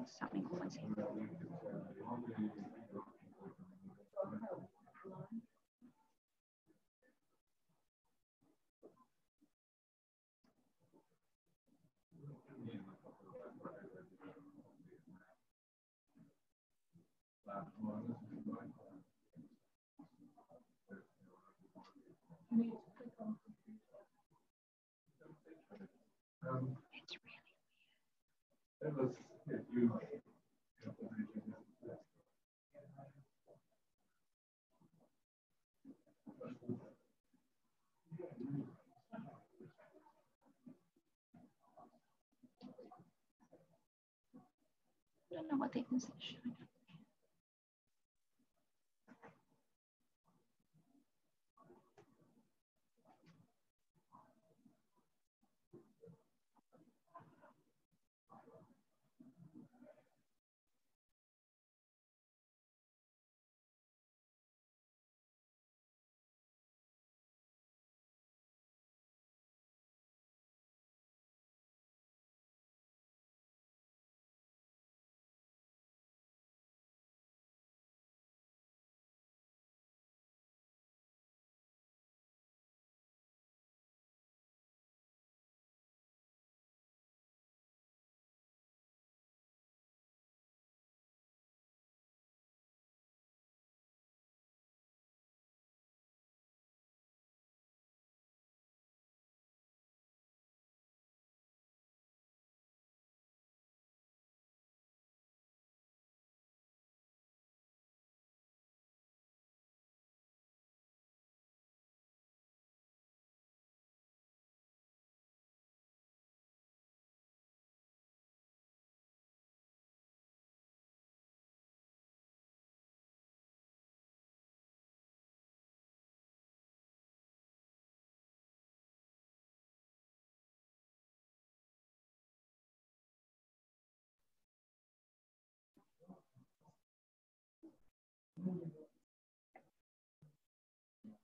Something noisy. It's really weird. I don't know what they can say.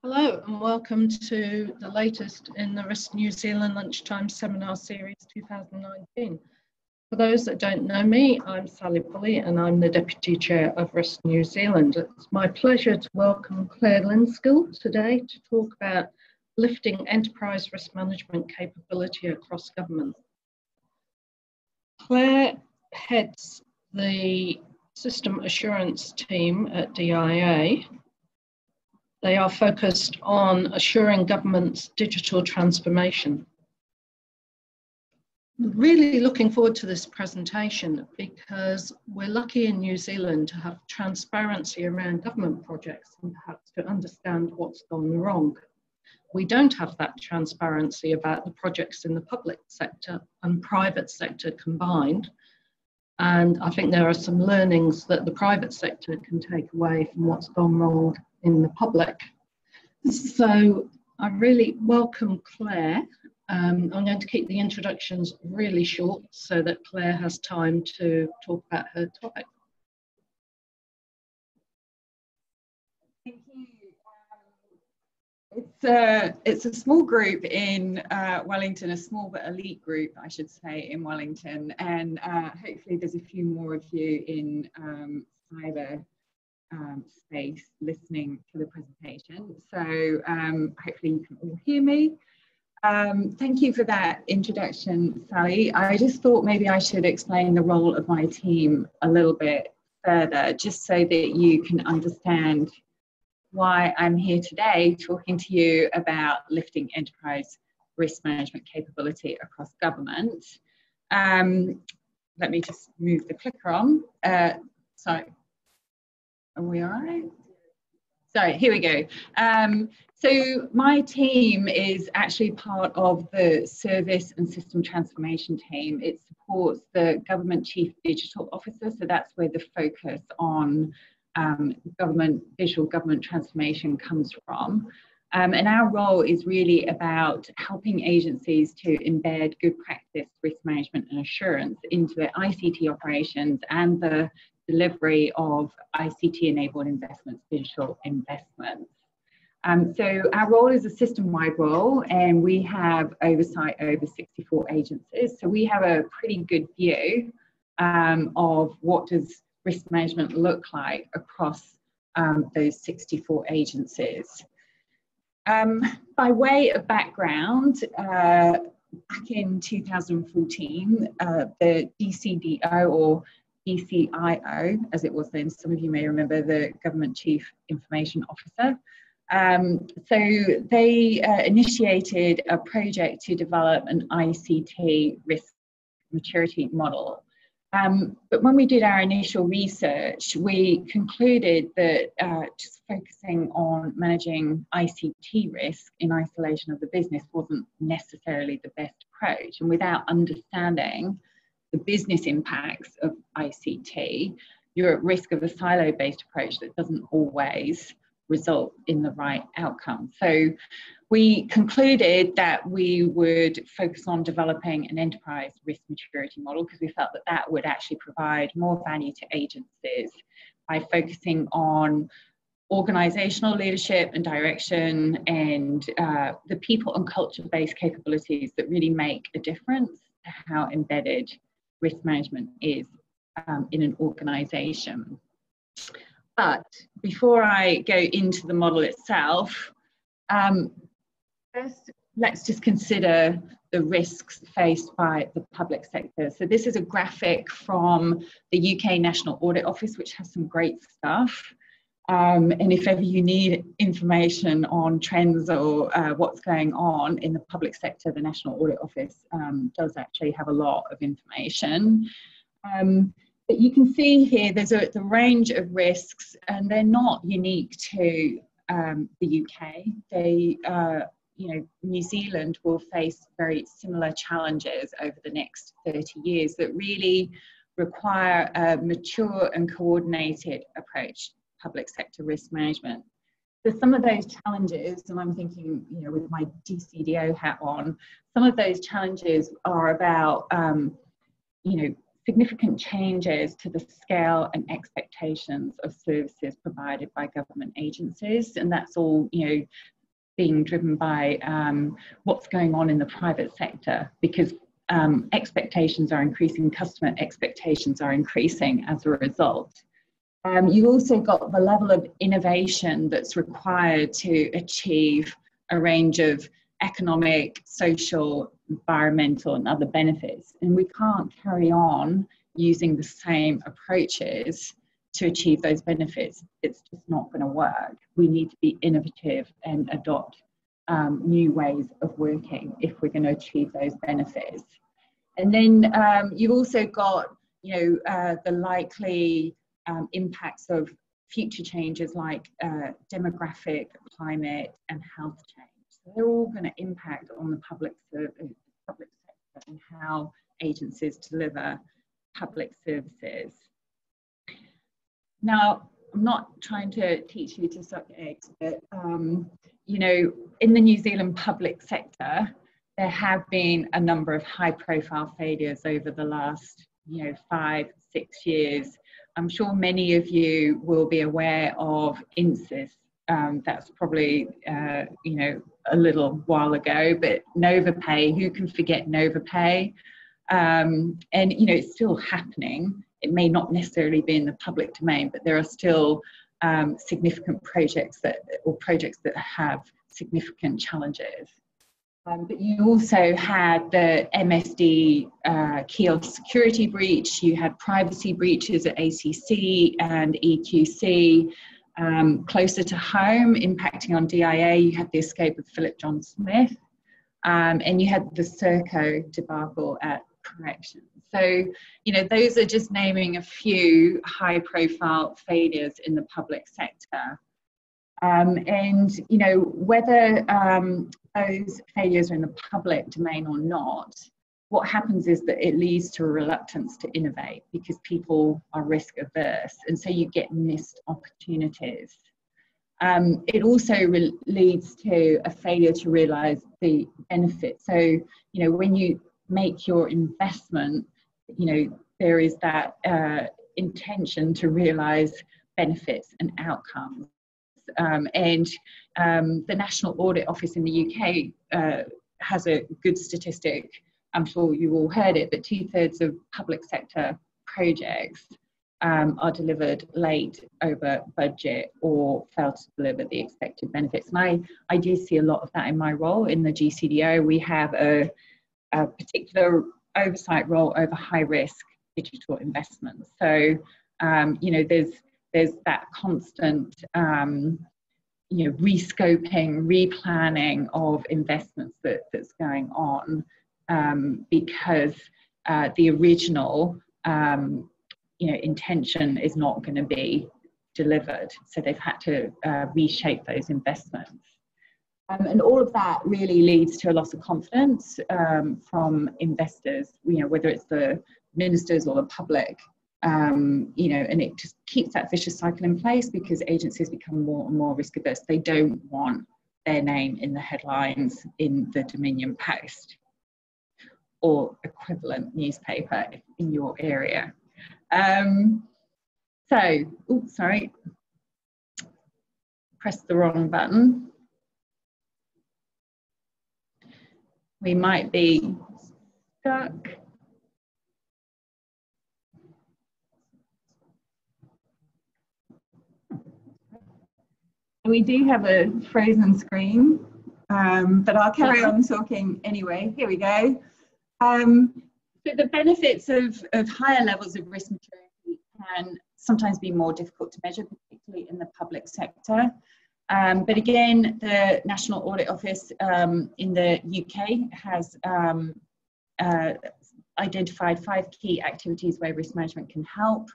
Hello and welcome to the latest in the RiskNZ Lunchtime Seminar Series 2019. For those that don't know me, I'm Sally Pulley and I'm the Deputy Chair of RiskNZ. It's my pleasure to welcome Claire Linskill today to talk about lifting enterprise risk management capability across government. Claire heads the System Assurance team at DIA. They are focused on assuring government's digital transformation. Really looking forward to this presentation because we're lucky in New Zealand to have transparency around government projects and perhaps to understand what's gone wrong. We don't have that transparency about the projects in the public sector and private sector combined. And I think there are some learnings that the private sector can take away from what's gone wrong in the public. So I really welcome Claire. I'm going to keep the introductions really short so that Claire has time to talk about her topic. Thank you. It's a small group in Wellington, a small but elite group, I should say, in Wellington, and hopefully there's a few more of you in cyber space listening to the presentation. So hopefully you can all hear me. Thank you for that introduction, Sally. I just thought maybe I should explain the role of my team a little bit further, just so that you can understand why I'm here today talking to you about lifting enterprise risk management capability across government. Let me just move the clicker on. So, are we all right? So here we go. So my team is actually part of the Service and System Transformation team. It supports the Government Chief Digital Officer, so that's where the focus on visual government transformation comes from. And our role is really about helping agencies to embed good practice, risk management and assurance into their ICT operations and the delivery of ICT-enabled investments, digital investments. So our role is a system-wide role, and we have oversight over 64 agencies. So we have a pretty good view of what does risk management look like across those 64 agencies. By way of background, back in 2014, the DCDO, or DCIO, as it was then, some of you may remember, the Government Chief Information Officer. So they initiated a project to develop an ICT risk maturity model. But when we did our initial research, we concluded that just focusing on managing ICT risk in isolation of the business wasn't necessarily the best approach. And without understanding the business impacts of ICT, you're at risk of a silo-based approach that doesn't always result in the right outcome. So we concluded that we would focus on developing an enterprise risk maturity model, because we felt that that would actually provide more value to agencies by focusing on organizational leadership and direction and the people and culture-based capabilities that really make a difference to how embedded risk management is in an organization. But before I go into the model itself, first, let's just consider the risks faced by the public sector. So this is a graphic from the UK National Audit Office, which has some great stuff. And if ever you need information on trends or what's going on in the public sector, the National Audit Office does actually have a lot of information. But you can see here there's the range of risks, and they're not unique to the UK. They, New Zealand will face very similar challenges over the next 30 years that really require a mature and coordinated approach to public sector risk management. So some of those challenges, and I'm thinking, with my DCDO hat on, some of those challenges are about, significant changes to the scale and expectations of services provided by government agencies, and that's all being driven by what's going on in the private sector, because expectations are increasing, customer expectations are increasing as a result. You've also got the level of innovation that's required to achieve a range of economic, social, environmental and other benefits. And we can't carry on using the same approaches to achieve those benefits. It's just not going to work. We need to be innovative and adopt new ways of working if we're going to achieve those benefits. And then you've also got, the likely impacts of future changes like demographic, climate and health change. So they're all going to impact on the public sector and how agencies deliver public services. Now, I'm not trying to teach you to suck eggs, but in the New Zealand public sector, there have been a number of high-profile failures over the last 5-6 years. I'm sure many of you will be aware of INSIS. That's probably a little while ago, but NovaPay, who can forget NovaPay? And it's still happening. It may not necessarily be in the public domain, but there are still significant projects that have significant challenges. But you also had the MSD kiosk security breach, you had privacy breaches at ACC and EQC. Closer to home, impacting on DIA, you had the escape of Philip John Smith, and you had the Serco debacle at Corrections. So, those are just naming a few high-profile failures in the public sector. And, whether those failures are in the public domain or not, what happens is that it leads to a reluctance to innovate because people are risk averse, and so you get missed opportunities. It also leads to a failure to realise the benefit. So, when you make your investment, there is that intention to realise benefits and outcomes. And the National Audit Office in the UK has a good statistic. I'm sure you all heard it, but 2/3 of public sector projects are delivered late, over budget, or fail to deliver the expected benefits. And I do see a lot of that in my role in the GCDO. We have a particular oversight role over high risk digital investments. So, you know, there's that constant, you know, rescoping, replanning of investments that's going on because the original, you know, intention is not going to be delivered. So they've had to reshape those investments. And all of that really leads to a loss of confidence from investors, you know, whether it's the ministers or the public, you know, and it just keeps that vicious cycle in place because agencies become more and more risk averse. They don't want their name in the headlines in the Dominion Post or equivalent newspaper in your area. Oops, sorry, pressed the wrong button. We might be stuck. We do have a frozen screen, but I'll carry on talking anyway. Here we go. So the benefits of higher levels of risk maturity can sometimes be more difficult to measure, particularly in the public sector. But again, the National Audit Office in the UK has identified 5 key activities where risk management can help.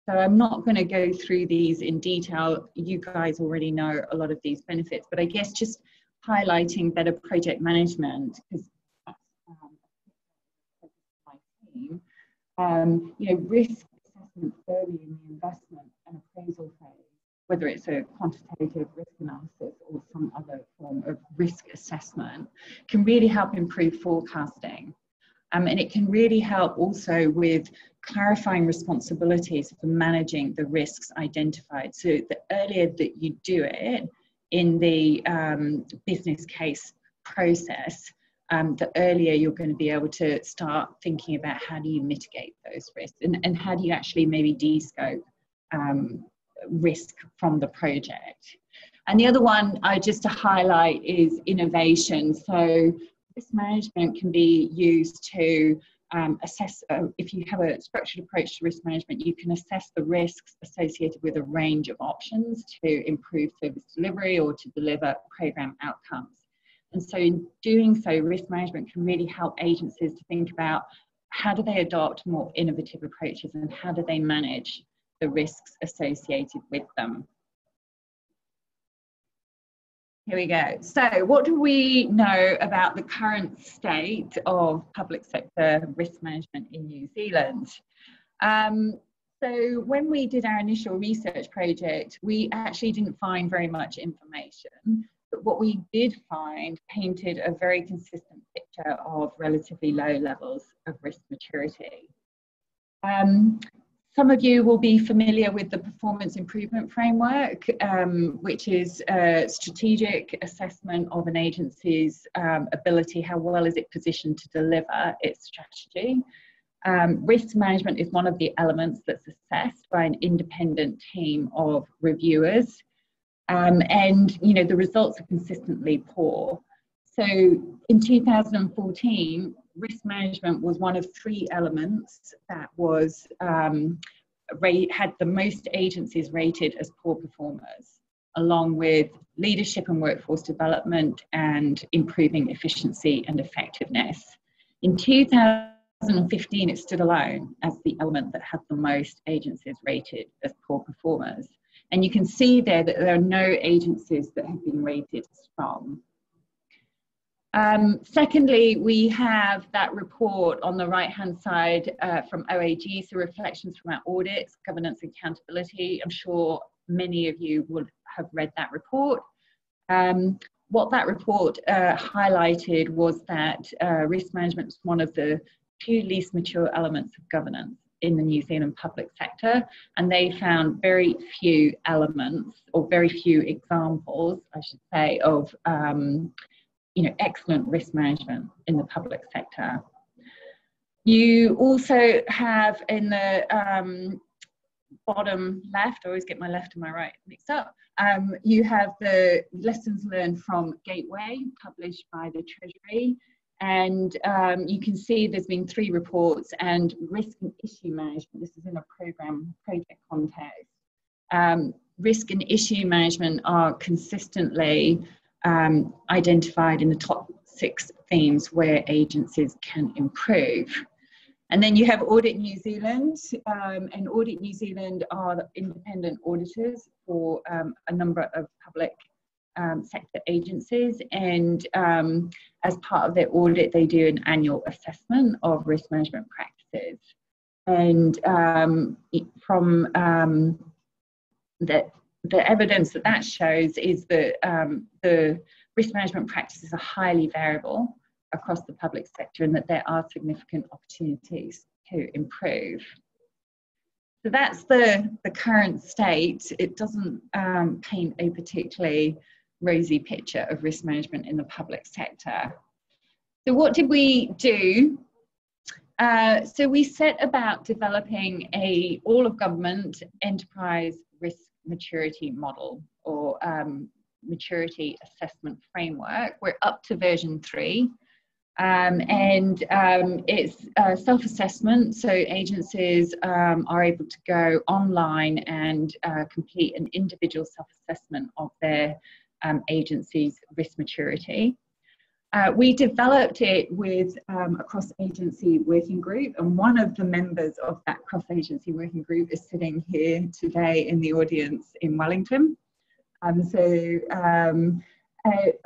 So I'm not going to go through these in detail. You guys already know a lot of these benefits, but I guess just highlighting better project management, because that's my team. You know, risk assessment early in the investment and appraisal phase, whether it's a quantitative risk analysis or some other form of risk assessment, can really help improve forecasting. And it can really help also with clarifying responsibilities for managing the risks identified. So the earlier that you do it in the business case process, the earlier you're going to be able to start thinking about how do you mitigate those risks and how do you actually maybe de-scope risk from the project. And the other one just to highlight is innovation. So risk management can be used to assess, if you have a structured approach to risk management, you can assess the risks associated with a range of options to improve service delivery or to deliver program outcomes. And so in doing so, risk management can really help agencies to think about how do they adopt more innovative approaches and how do they manage the risks associated with them. Here we go. So what do we know about the current state of public sector risk management in New Zealand? So when we did our initial research project, we actually didn't find very much information, but what we did find painted a very consistent picture of relatively low levels of risk maturity. Some of you will be familiar with the performance improvement framework, which is a strategic assessment of an agency's ability, how well is it positioned to deliver its strategy. Risk management is one of the elements that's assessed by an independent team of reviewers. And, you know, the results are consistently poor. So in 2014, risk management was one of 3 elements that was had the most agencies rated as poor performers, along with leadership and workforce development and improving efficiency and effectiveness. In 2015, it stood alone as the element that had the most agencies rated as poor performers. And you can see there that there are no agencies that have been rated strong. Secondly, we have that report on the right-hand side from OAG, so reflections from our audits, governance and accountability. I'm sure many of you would have read that report. What that report highlighted was that risk management is one of the 2 least mature elements of governance in the New Zealand public sector, and they found very few elements or very few examples, I should say, of you know, excellent risk management in the public sector. You also have in the bottom left, I always get my left and my right mixed up, you have the lessons learned from Gateway, published by the Treasury. And you can see there's been 3 reports, and risk and issue management, this is in a project context. Risk and issue management are consistently identified in the top 6 themes where agencies can improve. And then you have Audit New Zealand, and Audit New Zealand are independent auditors for a number of public sector agencies, and as part of their audit they do an annual assessment of risk management practices. And from the evidence that shows is that the risk management practices are highly variable across the public sector, and that there are significant opportunities to improve. So that's the current state. It doesn't paint a particularly rosy picture of risk management in the public sector. So what did we do? So we set about developing a all-of-government enterprise risk maturity model, or maturity assessment framework. We're up to version 3. And it's self-assessment, so agencies are able to go online and complete an individual self-assessment of their agency's risk maturity. We developed it with a cross-agency working group, and one of the members of that cross-agency working group is sitting here today in the audience in Wellington. And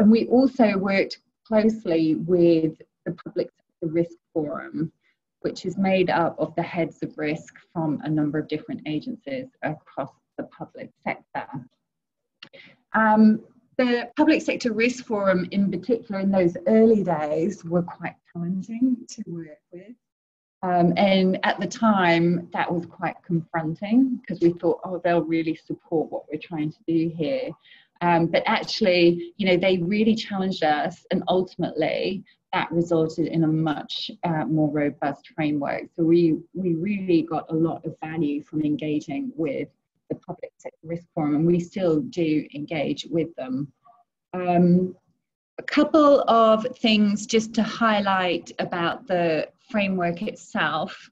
we also worked closely with the Public Sector Risk Forum, which is made up of the heads of risk from a number of different agencies across the public sector. The Public Sector Risk Forum in particular in those early days were quite challenging to work with. And at the time that was quite confronting, because we thought, oh, they'll really support what we're trying to do here. But actually, you know, they really challenged us, and ultimately that resulted in a much more robust framework. So we really got a lot of value from engaging with the Public Sector Risk Forum, and we still do engage with them. A couple of things just to highlight about the framework itself.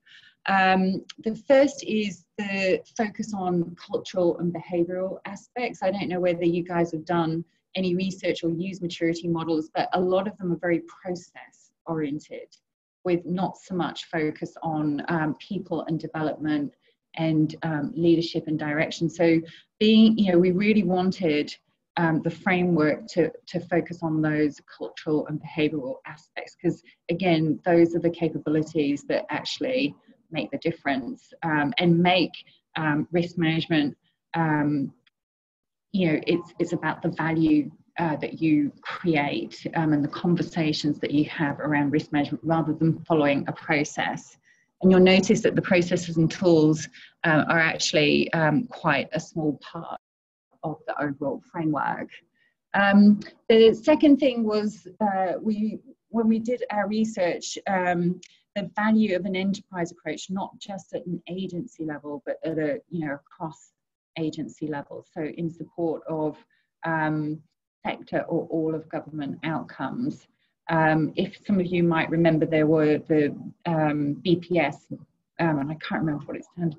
The first is the focus on cultural and behavioural aspects. I don't know whether you guys have done any research or use maturity models, but a lot of them are very process oriented, with not so much focus on people and development and leadership and direction. So we really wanted the framework to focus on those cultural and behavioural aspects, because again, those are the capabilities that actually make the difference and make risk management, it's about the value that you create and the conversations that you have around risk management, rather than following a process. And you'll notice that the processes and tools are actually quite a small part of the overall framework. The second thing was when we did our research, the value of an enterprise approach, not just at an agency level, but at a across agency level. So in support of sector or all of government outcomes. If some of you might remember, there were the BPS, and I can't remember what it stands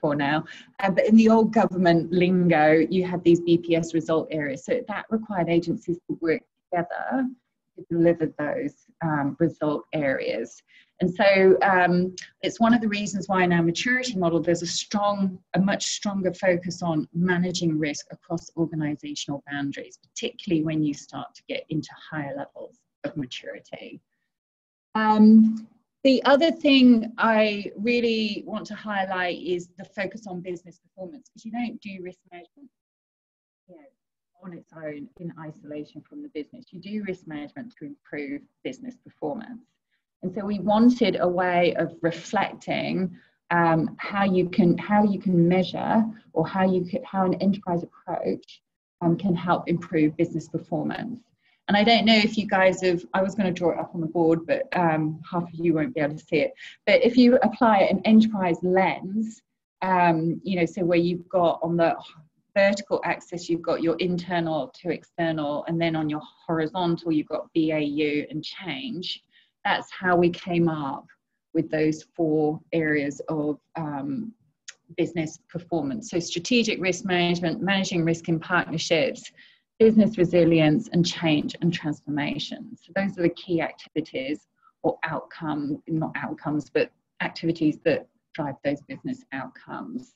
for now, but in the old government lingo, you had these BPS result areas. So that required agencies to work together to deliver those result areas. And so it's one of the reasons why in our maturity model, there's a much stronger focus on managing risk across organizational boundaries, particularly when you start to get into higher levels of maturity. The other thing I really want to highlight is the focus on business performance, because you don't do risk management on its own in isolation from the business. You do risk management to improve business performance. And so we wanted a way of reflecting how you can measure, or how an enterprise approach can help improve business performance. And I don't know if you guys have, I was going to draw it up on the board, but half of you won't be able to see it. But if you apply an enterprise lens, you know, so where you've got on the vertical axis, you've got your internal to external, and then on your horizontal, you've got BAU and change. That's how we came up with those 4 areas of business performance. So strategic risk management, managing risk in partnerships, business resilience, and change and transformation. So those are the key activities or outcomes, not outcomes, but activities that drive those business outcomes.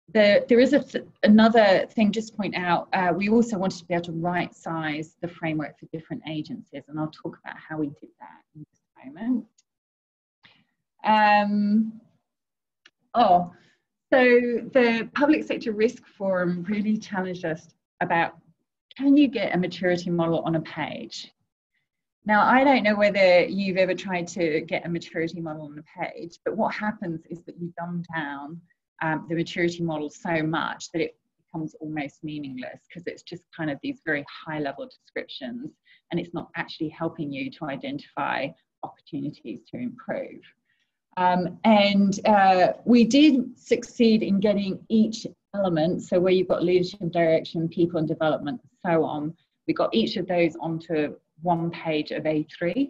There is another thing just to point out. We also wanted to be able to right size the framework for different agencies, and I'll talk about how we did that in just a moment. So the Public Sector Risk Forum really challenged us about, can you get a maturity model on a page? Now, I don't know whether you've ever tried to get a maturity model on a page, but what happens is that you dumb down the maturity model so much that it becomes almost meaningless, because it's just kind of these very high level descriptions, and it's not actually helping you to identify opportunities to improve. We did succeed in getting each element, so where you've got leadership, direction, people and development, and so on, we got each of those onto 1 page of A3.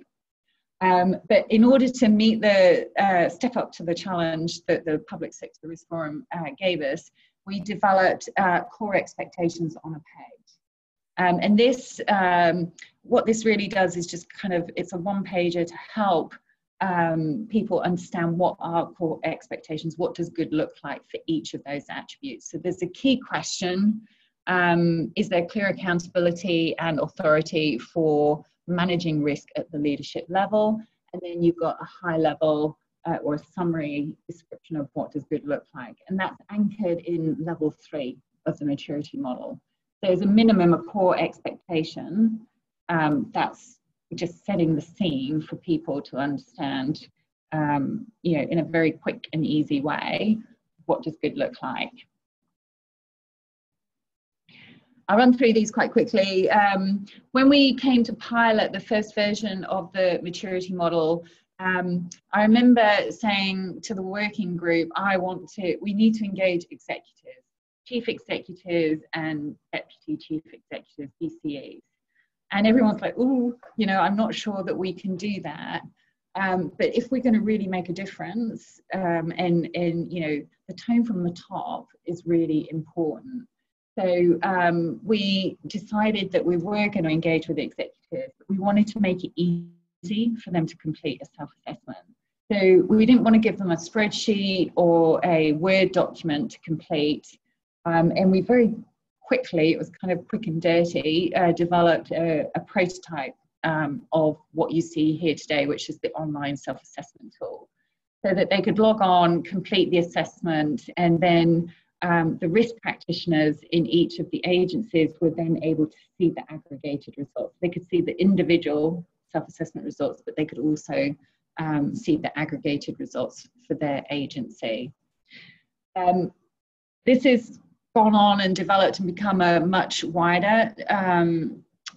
But in order to meet the step up to the challenge that the Public Sector Risk Forum gave us, we developed core expectations on a page. And this, what this really does is just kind of, it's a 1-pager to help people understand what are core expectations, what does good look like for each of those attributes. So there's a key question, is there clear accountability and authority for managing risk at the leadership level? And then you've got a high level or a summary description of what does good look like. And that's anchored in level 3 of the maturity model. There's a minimum of core expectation. That's just setting the scene for people to understand, you know, in a very quick and easy way, what does good look like. I'll run through these quite quickly. When we came to pilot the first version of the maturity model, I remember saying to the working group, we need to engage executives, chief executives and deputy chief executives, DCEs. And everyone's like, oh, you know, I'm not sure that we can do that. But if we're going to really make a difference, and you know, the tone from the top is really important. So we decided that we were going to engage with the executives, but we wanted to make it easy for them to complete a self-assessment. So we didn't want to give them a spreadsheet or a Word document to complete. And we very quickly, it was kind of quick and dirty, developed a prototype of what you see here today, which is the online self-assessment tool, so that they could log on, complete the assessment, and then the risk practitioners in each of the agencies were then able to see the aggregated results. They could see the individual self-assessment results, but they could also see the aggregated results for their agency. This has gone on and developed and become a much wider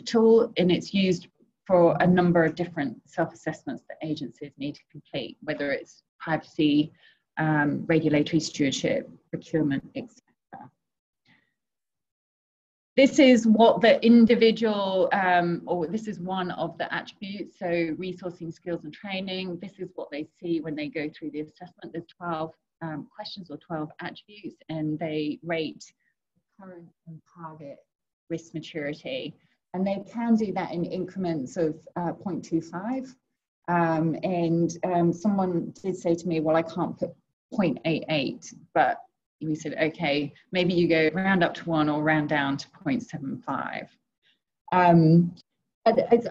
tool, and it's used for a number of different self-assessments that agencies need to complete, whether it's privacy, regulatory stewardship, procurement, etc. This is what the individual, or this is one of the attributes, so resourcing, skills and training. This is what they see when they go through the assessment. There's 12 questions or 12 attributes, and they rate current and target risk maturity. And they can do that in increments of 0.25. Someone did say to me, well, I can't put 0.88, but we said, okay, maybe you go round up to 1 or round down to 0.75.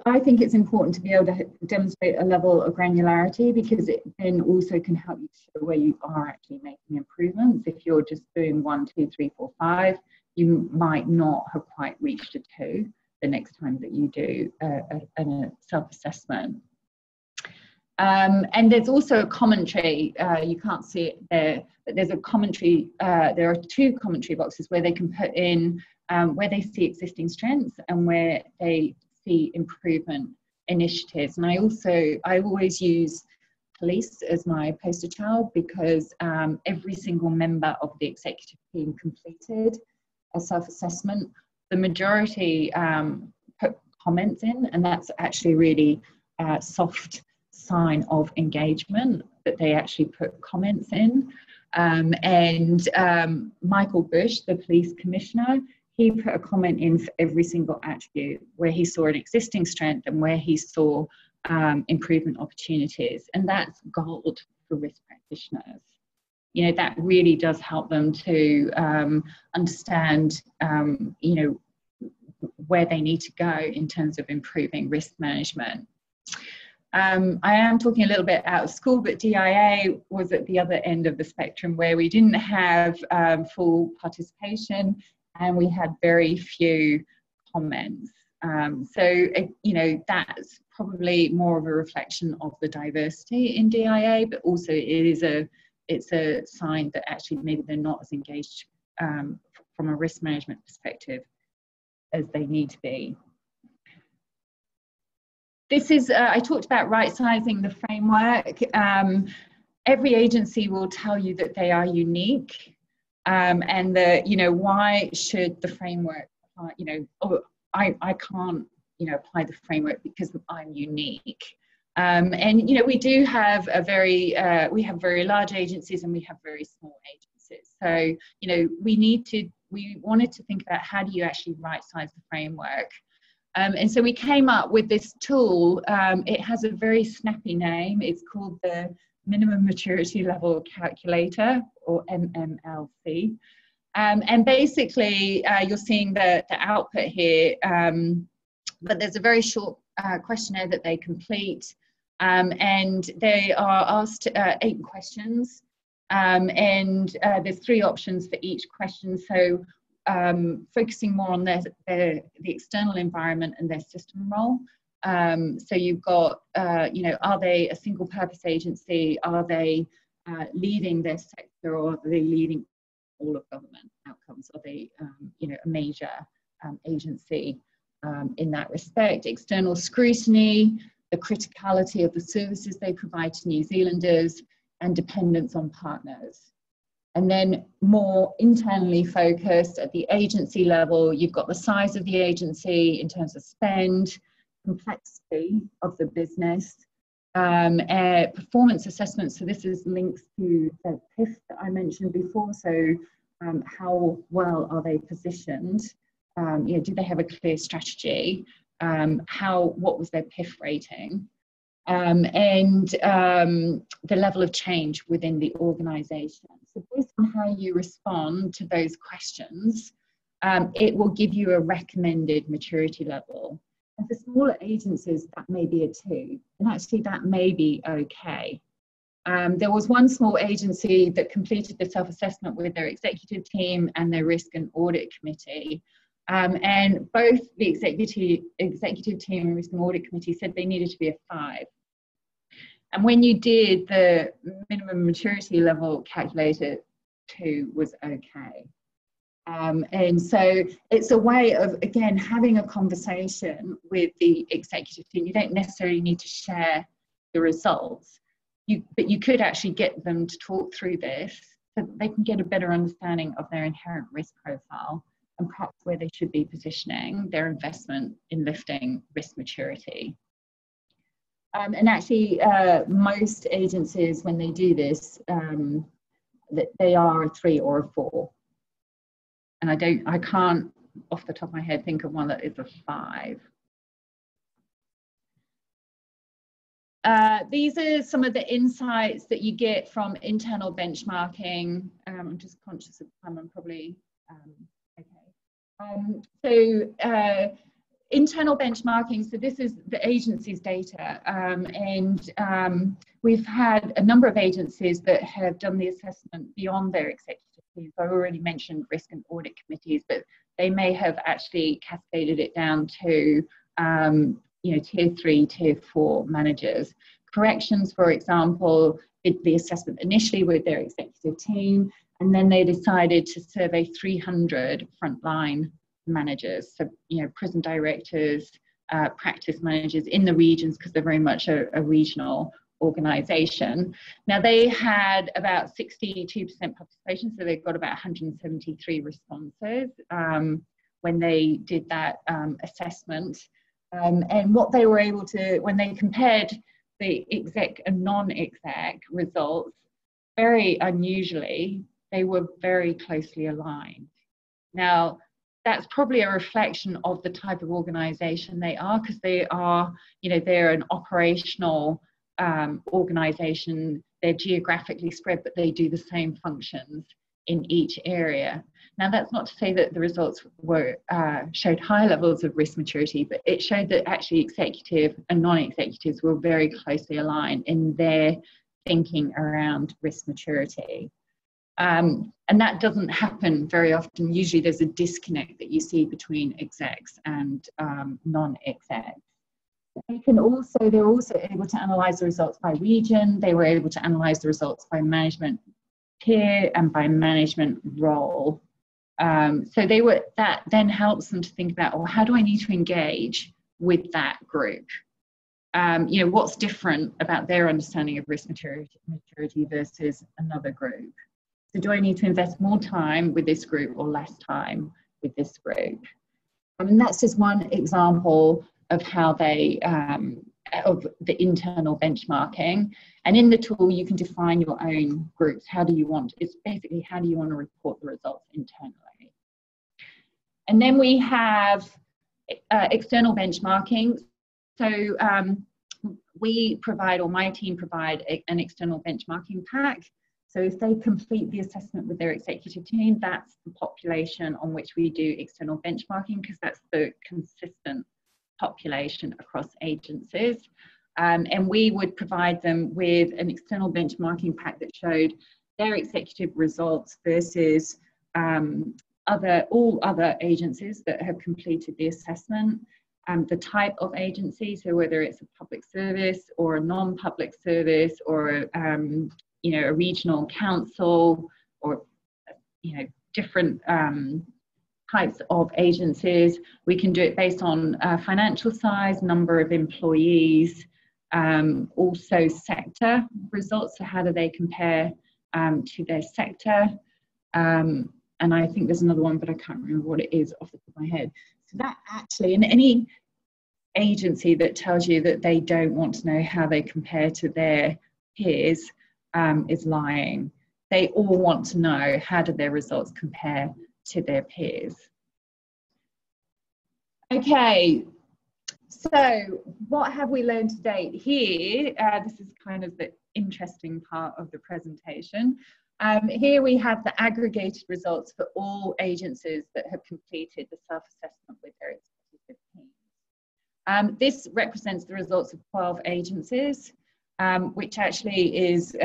I think it's important to be able to demonstrate a level of granularity, because it then also can help you show where you are actually making improvements. If you're just doing 1, 2, 3, 4, 5, you might not have quite reached a 2 the next time that you do a self-assessment. And there's also a commentary, you can't see it there, but there's a commentary, there are 2 commentary boxes where they can put in where they see existing strengths and where they see improvement initiatives. And I always use police as my poster child, because every single member of the executive team completed a self-assessment. The majority put comments in, and that's actually really soft sign of engagement, that they actually put comments in. Michael Bush, the police commissioner, he put a comment in for every single attribute where he saw an existing strength and where he saw improvement opportunities. And that's gold for risk practitioners. You know, that really does help them to understand, you know, where they need to go in terms of improving risk management. I am talking a little bit out of school, but DIA was at the other end of the spectrum where we didn't have full participation and we had very few comments. You know, that's probably more of a reflection of the diversity in DIA, but also it's a sign that actually maybe they're not as engaged from a risk management perspective as they need to be. This is, I talked about right-sizing the framework. Every agency will tell you that they are unique, and that, you know, why should the framework, you know, oh, I can't, you know, apply the framework because I'm unique. And, you know, we do have we have very large agencies and we have very small agencies. So, you know, we wanted to think about how do you actually right-size the framework. And so we came up with this tool. It has a very snappy name. It's called the Minimum Maturity Level Calculator, or MMLC. And basically, you're seeing the output here, but there's a very short questionnaire that they complete. And they are asked 8 questions. And there's 3 options for each question. So focusing more on the external environment and their system role. So you've got, you know, are they a single purpose agency? Are they leading their sector, or are they leading all of government outcomes? Are they, you know, a major agency in that respect? External scrutiny, the criticality of the services they provide to New Zealanders, and dependence on partners. And then more internally focused at the agency level, you've got the size of the agency in terms of spend, complexity of the business, performance assessments. So this is links to the PIF that I mentioned before. So how well are they positioned? You know, do they have a clear strategy? What was their PIF rating? And the level of change within the organisation. So based on how you respond to those questions, it will give you a recommended maturity level. And for smaller agencies, that may be a 2, and actually that may be okay. There was one small agency that completed the self-assessment with their executive team and their risk and audit committee. And both the executive team and risk and audit committee said they needed to be a 5. And when you did the minimum maturity level calculator, 2 was okay. And so it's a way of, again, having a conversation with the executive team. You don't necessarily need to share the results, but you could actually get them to talk through this so that they can get a better understanding of their inherent risk profile and perhaps where they should be positioning their investment in lifting risk maturity. And actually, most agencies, when they do this, that they are a 3 or a 4. And I can't, off the top of my head, think of one that is a 5. These are some of the insights that you get from internal benchmarking. I'm just conscious of time, I'm probably okay. Internal benchmarking, so this is the agency's data, and we've had a number of agencies that have done the assessment beyond their executive teams. I've already mentioned risk and audit committees, but they may have actually cascaded it down to you know, tier 3, tier 4 managers. corrections, for example, did the assessment initially with their executive team, and then they decided to survey 300 frontline managers, so prison directors, practice managers in the regions, because they're very much a regional organisation. Now they had about 62% participation, so they got about 173 responses when they did that assessment. And what they were able to, when they compared the exec and non-exec results, very unusually, they were very closely aligned. Now, that's probably a reflection of the type of organisation they are, because they are, they're an operational organisation. They're geographically spread, but they do the same functions in each area. Now, that's not to say that the results were showed high levels of risk maturity, but it showed that actually executive and non-executives were very closely aligned in their thinking around risk maturity. And that doesn't happen very often. Usually there's a disconnect that you see between execs and non-execs. They're also able to analyse the results by region. They were able to analyse the results by management tier and by management role. So that then helps them to think about, well, how do I need to engage with that group? What's different about their understanding of risk maturity versus another group? So do I need to invest more time with this group or less time with this group? And that's just one example of how they, of the internal benchmarking. And in the tool, you can define your own groups. It's basically how do you want to report the results internally? And then we have external benchmarking. So we provide, or my team provide, an external benchmarking pack. So if they complete the assessment with their executive team, that's the population on which we do external benchmarking, because that's the consistent population across agencies. And we would provide them with an external benchmarking pack that showed their executive results versus all other agencies that have completed the assessment, the type of agency, so whether it's a public service or a non-public service, or a regional council, or different types of agencies. We can do it based on financial size, number of employees, also sector results, so how do they compare to their sector, and I think there's another one, but I can't remember what it is off the top of my head. So that actually, in any agency that tells you that they don't want to know how they compare to their peers is lying. They all want to know how do their results compare to their peers. Okay, so what have we learned to date? Here, this is kind of the interesting part of the presentation. Here we have the aggregated results for all agencies that have completed the self-assessment with their executive teams. This represents the results of 12 agencies, which actually is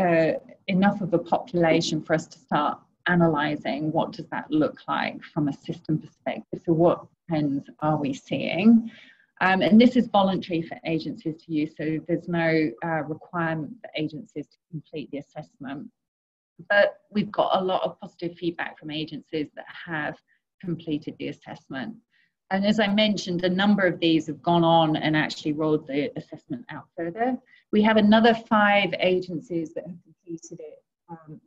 enough of a population for us to start analysing what does that look like from a system perspective. So what trends are we seeing? And this is voluntary for agencies to use, so there's no requirement for agencies to complete the assessment. But we've got a lot of positive feedback from agencies that have completed the assessment. And as I mentioned, a number of these have gone on and actually rolled the assessment out further. We have another 5 agencies that have completed it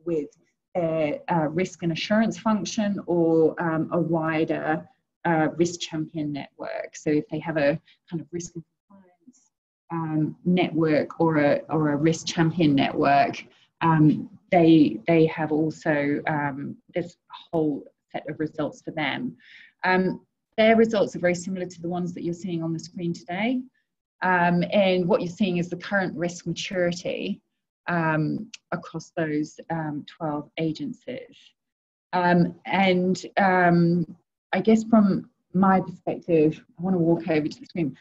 with their risk and assurance function, or a wider risk champion network. So if they have a kind of risk and compliance network or a risk champion network, they have also this whole set of results for them. Their results are very similar to the ones that you're seeing on the screen today. And what you're seeing is the current risk maturity across those 12 agencies. I guess from my perspective, I want to walk over to the screen.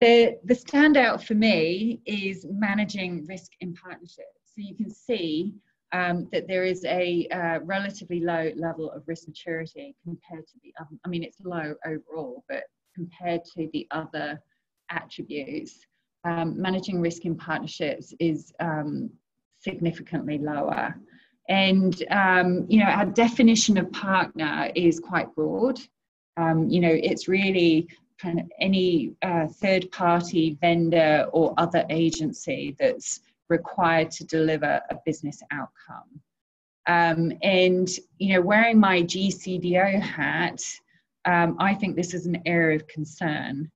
The standout for me is managing risk in partnership. So you can see that there is a relatively low level of risk maturity compared to the other. I mean, it's low overall, but compared to the other attributes. managing risk in partnerships is significantly lower. And, you know, our definition of partner is quite broad. You know, it's really kind of any third party vendor or other agency that's required to deliver a business outcome. And, you know, wearing my gCDO hat, I think this is an area of concern.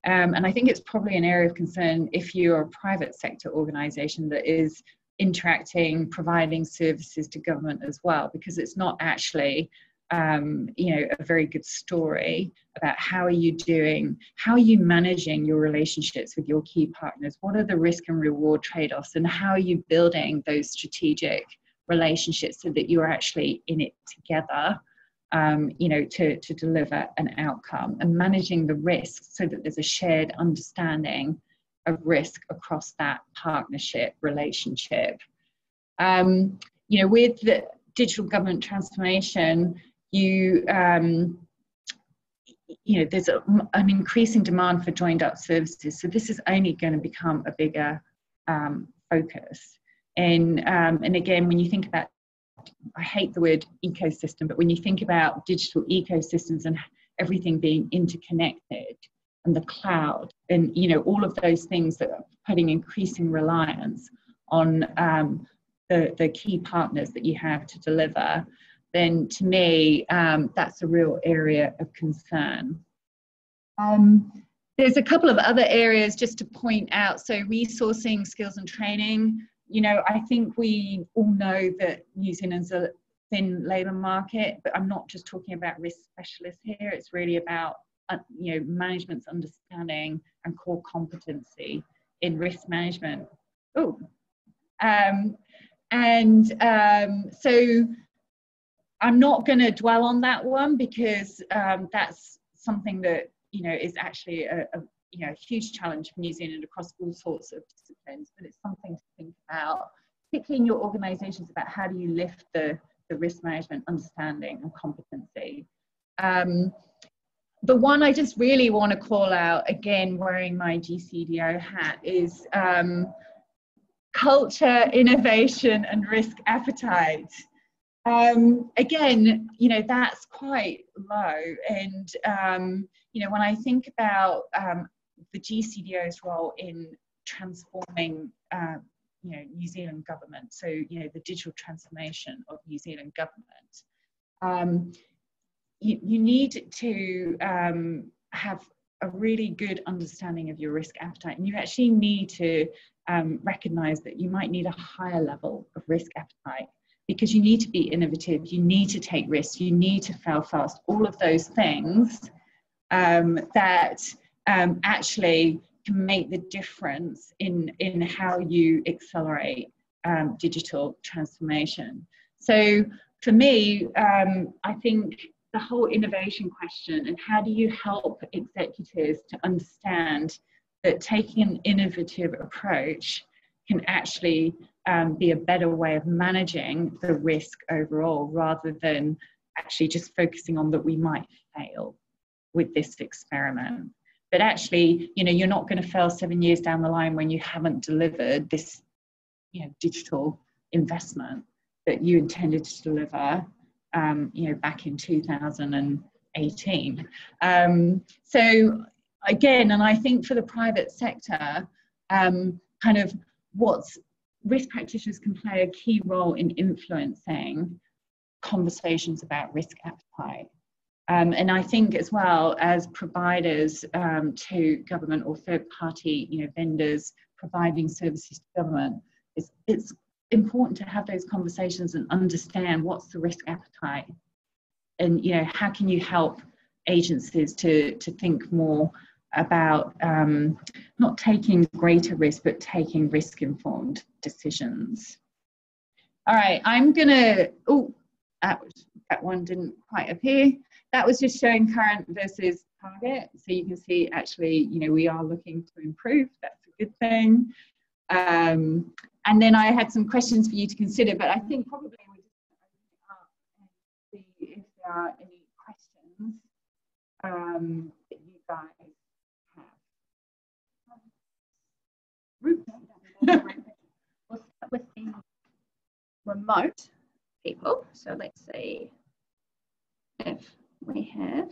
And I think it's probably an area of concern if you're a private sector organisation that is interacting, providing services to government as well, because it's not actually, you know, a very good story about how are you doing, how are you managing your relationships with your key partners, what are the risk and reward trade-offs, and how are you building those strategic relationships so that you're actually in it together, you know, to deliver an outcome, and managing the risks so that there's a shared understanding of risk across that partnership relationship. You know, with the digital government transformation, you know, there's an increasing demand for joined up services. So this is only going to become a bigger focus. And again, when you think about, I hate the word ecosystem, but when you think about digital ecosystems and everything being interconnected, and the cloud, and, you know, all of those things that are putting increasing reliance on the key partners that you have to deliver, then to me, that's a real area of concern. There's a couple of other areas just to point out. So resourcing, skills and training. You know, I think we all know that New Zealand's a thin labour market, but I'm not just talking about risk specialists here. It's really about, you know, management's understanding and core competency in risk management. So I'm not going to dwell on that one, because that's something that, you know, is actually a you know, huge challenge for New Zealand across all sorts of disciplines, but it's something to think about, particularly in your organisations, about how do you lift the risk management understanding and competency. The one I just really want to call out, again, wearing my gCDO hat, is culture, innovation and risk appetite. Again, you know, that's quite low. And, you know, when I think about the gCDO's role in transforming, you know, New Zealand government, so, you know, the digital transformation of New Zealand government, you need to have a really good understanding of your risk appetite, and you actually need to recognise that you might need a higher level of risk appetite, because you need to be innovative, you need to take risks, you need to fail fast, all of those things that actually can make the difference in how you accelerate digital transformation. So for me, I think the whole innovation question, and how do you help executives to understand that taking an innovative approach can actually be a better way of managing the risk overall, rather than actually just focusing on that we might fail with this experiment. But actually, you know, you're not going to fail 7 years down the line when you haven't delivered this, you know, digital investment that you intended to deliver, you know, back in 2018. So again, and I think for the private sector, kind of what's risk practitioners can play a key role in influencing conversations about risk appetite. And I think as well as providers to government or third party, you know, vendors providing services to government, it's important to have those conversations and understand what's the risk appetite, and, you know, how can you help agencies to think more about not taking greater risk, but taking risk-informed decisions. All right, I'm gonna, that one didn't quite appear. That was just showing current versus target. So you can see actually, you know, we are looking to improve. That's a good thing. And then I had some questions for you to consider, but I think probably we'll just open it up and see if there are any questions that you guys have. We'll start with the remote people. So let's see if we have.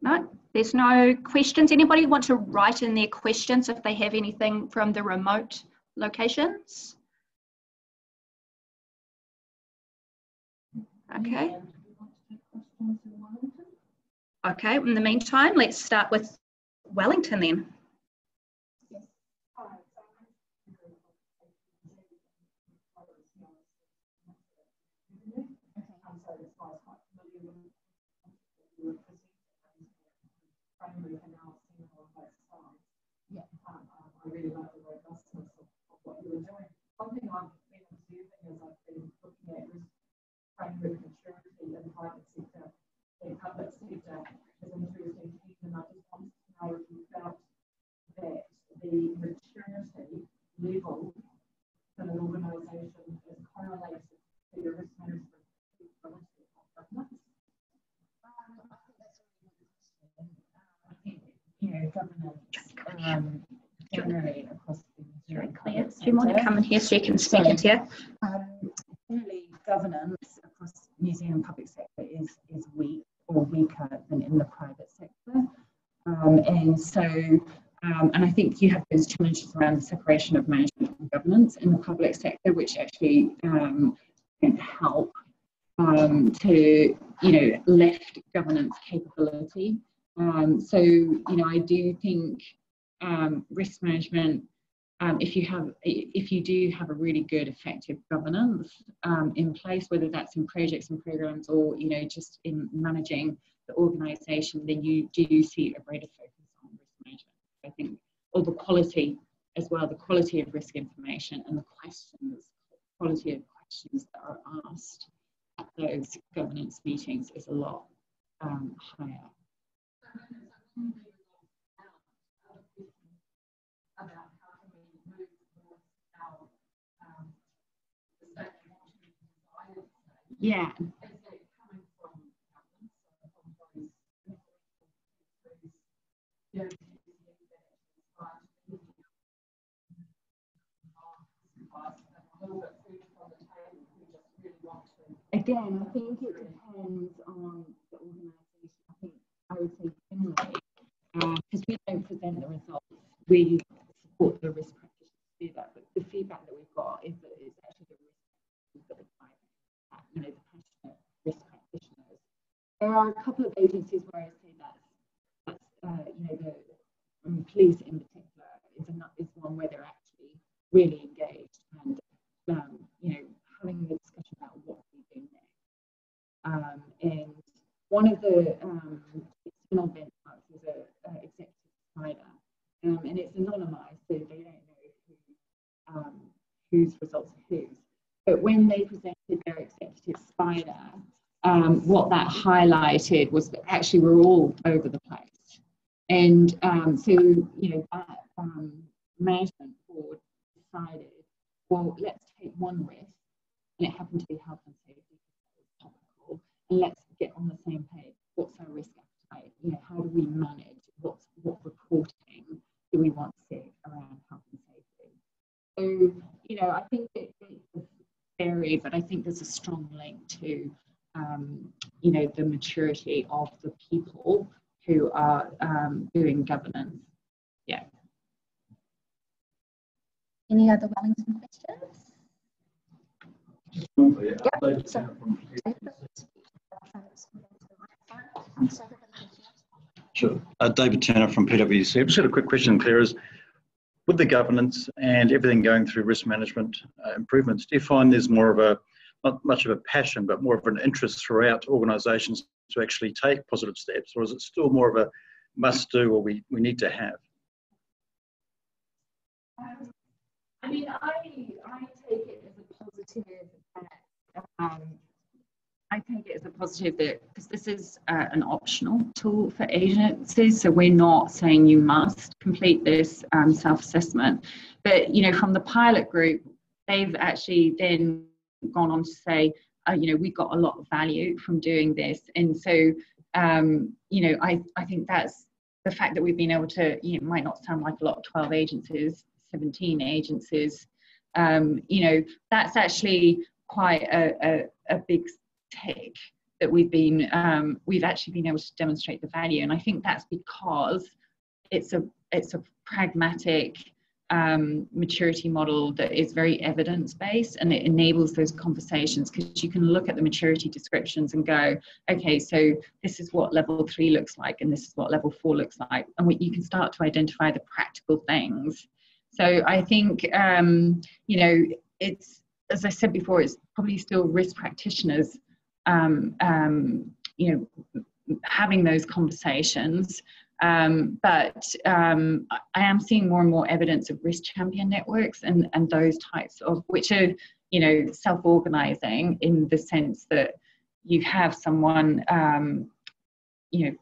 No, there's no questions. Anybody want to write in their questions if they have anything from the remote locations? Okay. Okay, in the meantime, let's start with Wellington then. I really like the robustness of what you were doing. One thing I've been observing as I've been looking at risk framework maturity in the private sector and public sector is interesting to me, and I just wanted to know if you felt that the maturity level in an organisation is correlated to your risk management capability of governance. I think, you know, governance generally across the very clear. Do you want to come in here so you can speak into it? Generally, governance across New Zealand public sector is weak or weaker than in the private sector. And I think you have those challenges around the separation of management and governance in the public sector, which actually can help to, you know, lift governance capability. I do think risk management, if you do have a really good, effective governance in place, whether that's in projects and programs or, you know, just in managing the organisation, then you do see a greater focus on risk management. I think, or the quality as well, the quality of risk information and the quality of questions that are asked at those governance meetings is a lot higher. Yeah. Again, I think it depends on the organisation. I think I would say generally, because we don't present the results, we support the risk practitioners to do that. But the feedback that we've got is that it's actually the risk practitioners that are driving, you know, the passionate risk practitioners. There are a couple of agencies where I say that's you know, the police in particular is one where they're actually really engaged and you know, having the discussion about what we do next. And one of the external benchmarks is an executive spider, and it's anonymized, so they don't know whose results are whose. But when they presented their executive spider, what that highlighted was that actually we're all over the place. And so, you know, that management board decided, well, let's take one risk, and it happened to be health and safety, topical, and let's get on the same page. What's our risk appetite? You know, how do we manage? What reporting do we want to see around health and safety? So, you know, I think it varies, but I think there's a strong link to, you know, the maturity of the people who are doing governance. Yeah. Any other Wellington questions? Yep. Sure. David Turner from PwC. I've just got a quick question, Claire, is with the governance and everything going through risk management improvements, do you find there's more of a, not much of a passion, but more of an interest throughout organisations to actually take positive steps, or is it still more of a must do or we need to have? I mean, I take it as a positive that I take it as a positive that, because this is an optional tool for agencies, so we're not saying you must complete this self-assessment. But, you know, from the pilot group, they've actually then gone on to say, you know, we got a lot of value from doing this. And so, you know, I think that's the fact that we've been able to, you know, it might not sound like a lot, 12 agencies, 17 agencies, you know, that's actually quite a big tick that we've actually been able to demonstrate the value. And I think that's because it's a pragmatic maturity model that is very evidence-based, and it enables those conversations, because you can look at the maturity descriptions and go, okay, so this is what level 3 looks like, and this is what level 4 looks like, and you can start to identify the practical things. So I think, you know, it's, as I said before, it's probably still risk practitioners, you know, having those conversations. But I am seeing more and more evidence of risk champion networks and those types of, which are, you know, self-organizing in the sense that you have someone, you know,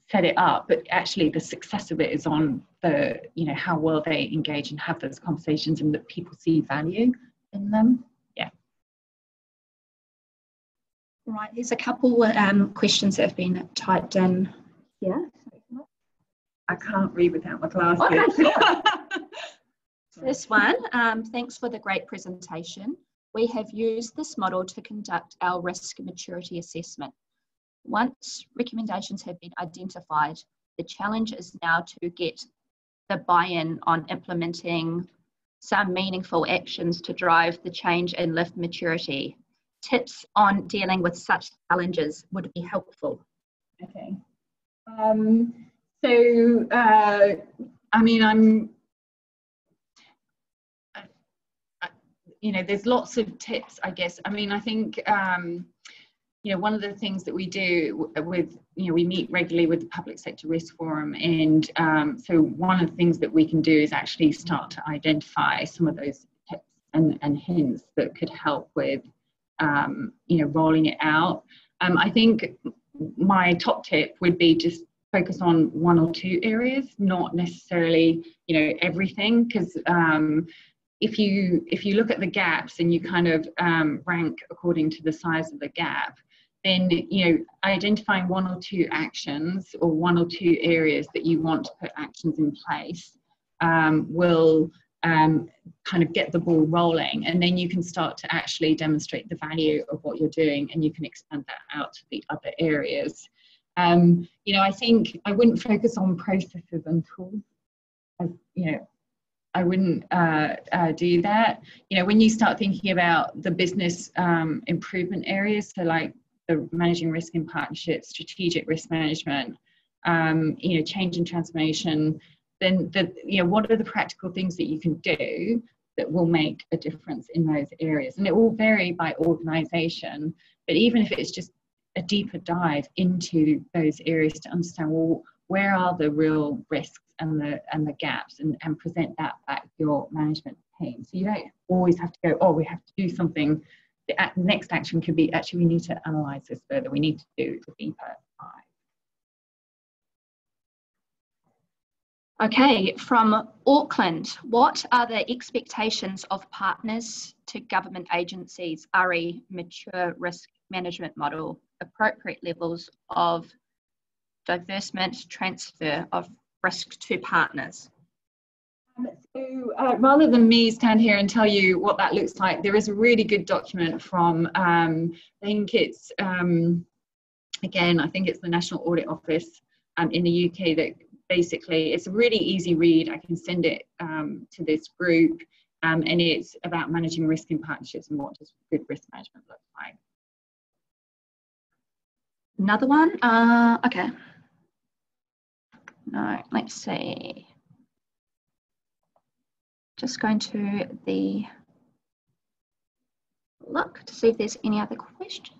set it up, but actually the success of it is on the, you know, how well they engage and have those conversations, and that people see value in them. Yeah. Right, there's a couple questions that have been typed in here. I can't read without my glasses. Okay. First one, thanks for the great presentation. We have used this model to conduct our risk maturity assessment. Once recommendations have been identified, the challenge is now to get the buy-in on implementing some meaningful actions to drive the change and lift maturity. Tips on dealing with such challenges would be helpful. Okay. So, I mean, you know, there's lots of tips, I guess. I mean, I think, you know, one of the things that we do with, you know, we meet regularly with the Public Sector Risk Forum, and so one of the things that we can do is actually start to identify some of those tips and hints that could help with, you know, rolling it out. I think my top tip would be just focus on one or two areas, not necessarily, you know, everything, because if you look at the gaps and you kind of rank according to the size of the gap, then, you know, identifying one or two actions or one or two areas that you want to put actions in place will kind of get the ball rolling, and then you can start to actually demonstrate the value of what you're doing, and you can expand that out to the other areas. You know, I think I wouldn't focus on processes and tools, as, you know, I wouldn't do that. You know, when you start thinking about the business improvement areas, so like the managing risk in partnerships, strategic risk management, you know, change and transformation, then you know, what are the practical things that you can do that will make a difference in those areas? And it will vary by organisation, but even if it's just a deeper dive into those areas to understand, well, where are the real risks and the gaps, and present that back to your management team. So you don't always have to go, oh, we have to do something. The next action could be, actually, we need to analyse this further. We need to do a deeper dive. Okay, from Auckland, what are the expectations of partners to government agencies' RE mature risk management model, appropriate levels of divestment, transfer of risk to partners? So rather than me stand here and tell you what that looks like, there is a really good document from, I think it's, again, I think it's the National Audit Office in the UK, that basically, it's a really easy read. I can send it to this group, and it's about managing risk in partnerships and what does good risk management look like. Another one, okay. No, let's see. Just going to the look to see if there's any other questions.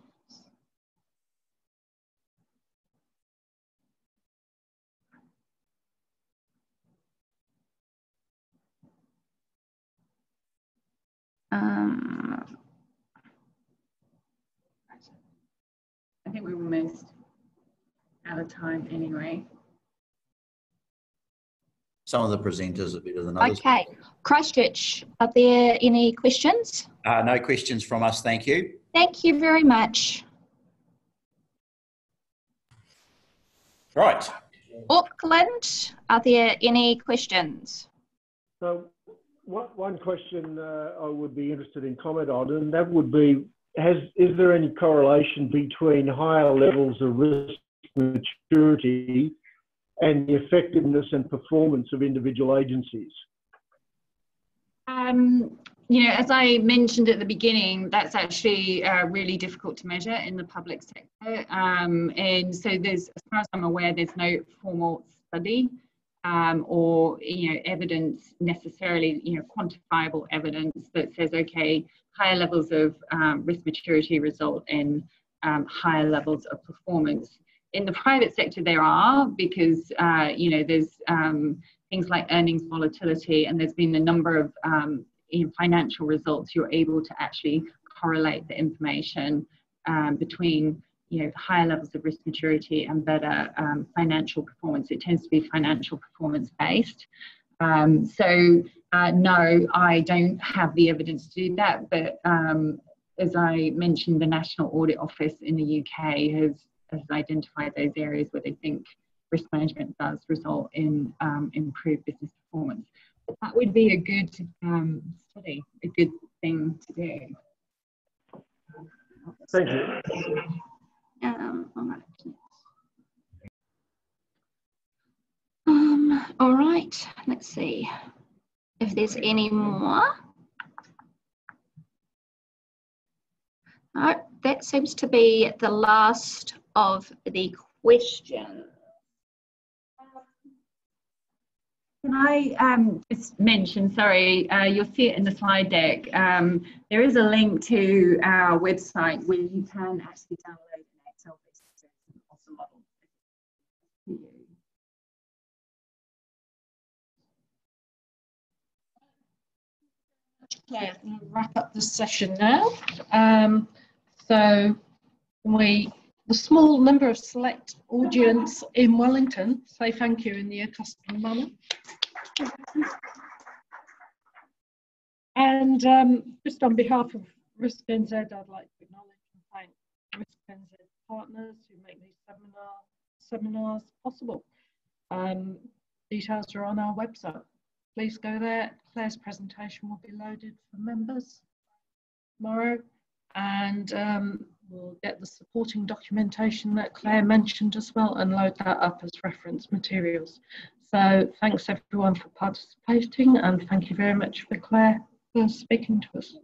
at a time anyway. Some of the presenters are better than others. Okay, Christchurch, are there any questions? No questions from us, thank you. Thank you very much. Right. Auckland, are there any questions? So one question I would be interested in comment on, and that would be, is there any correlation between higher levels of risk maturity and the effectiveness and performance of individual agencies? You know, as I mentioned at the beginning, that's actually really difficult to measure in the public sector. And so there's, as far as I'm aware, there's no formal study or, you know, evidence necessarily, you know, quantifiable evidence that says, okay, higher levels of risk maturity result in higher levels of performance. In the private sector, there are, because, you know, there's things like earnings volatility, and there's been a number of in financial results. You're able to actually correlate the information between, you know, higher levels of risk maturity and better financial performance. It tends to be financial performance based. So no, I don't have the evidence to do that, but as I mentioned, the National Audit Office in the UK has identified those areas where they think risk management does result in improved business performance. That would be a good study, a good thing to do. Thank you. All right, let's see if there's any more. No, that seems to be the last of the questions. Can I just mention, sorry, you'll see it in the slide deck. There is a link to our website where you can actually download an Excel-based awesome model. Okay, I'm going to wrap up this session now. So the small number of select audience in Wellington say thank you in the accustomed manner. And just on behalf of RiskNZ, I'd like to acknowledge and thank RiskNZ partners who make these seminars possible. Details are on our website. Please go there. Claire's presentation will be loaded for members tomorrow, and we'll get the supporting documentation that Claire mentioned as well and load that up as reference materials. So thanks everyone for participating, and thank you very much for Claire for speaking to us.